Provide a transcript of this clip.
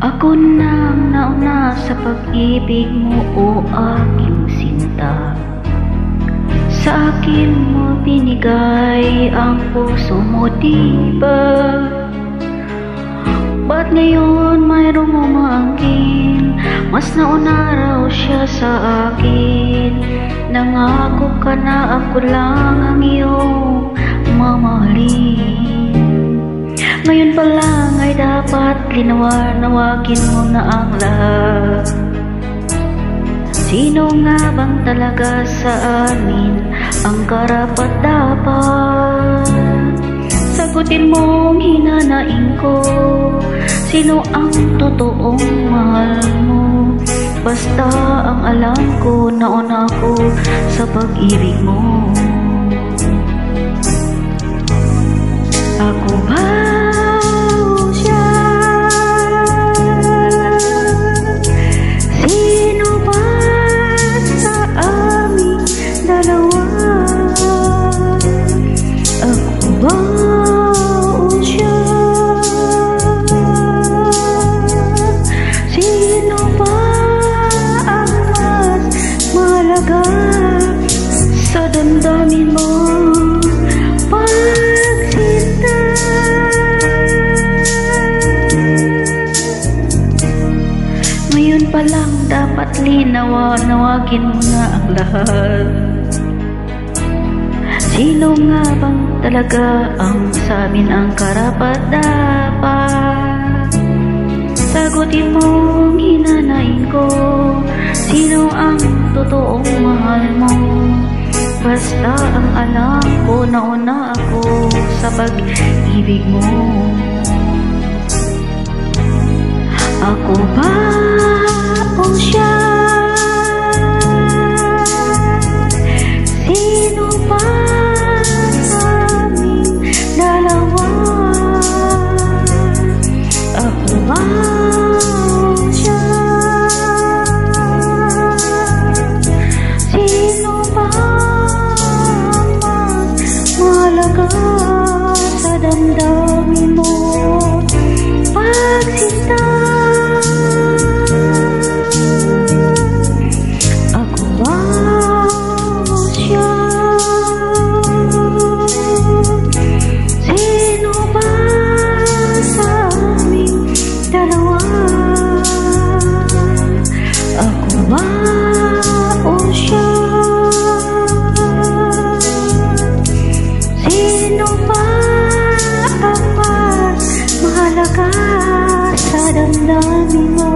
Ako nang nauna sa pag-ibig mo, o aking sinta. Sa akin mo binigay ang puso mo, diba? Ba't ngayon mayroong umaangkin? Mas nauna raw siya sa akin. Nangako ka na ako lang ang iyong mamahalin. Ngayon pa lang ay dapat linawagin mo na ang lahat. Sino nga bang talaga sa amin ang karapat-dapat? Sagutin mong hinanaing ko, sino ang totoong mahal mo? Basta ang alam ko, nauna ako sa pag-ibig mo. Ako ba o siya? Sino ba sa aming dalawa? Ako ba o siya? Sino ba ang mas mahalaga sa damdamin mo? Ngayon pa lang dapat linawagin mo na ang lahat. Sino nga bang talaga ang sa amin ang karapat-dapat? Sagutin mong hinanain ko, sino ang totoong mahal mo? Basta ang alam ko, nauna ako sa pag-ibig mo. Ako ba o siya? Sino ba sa aming dalawa? Ako ba o siya? Sino ba ang mas mahalaga sa damdamin mo? Pagsinta. Sa damdamin mo,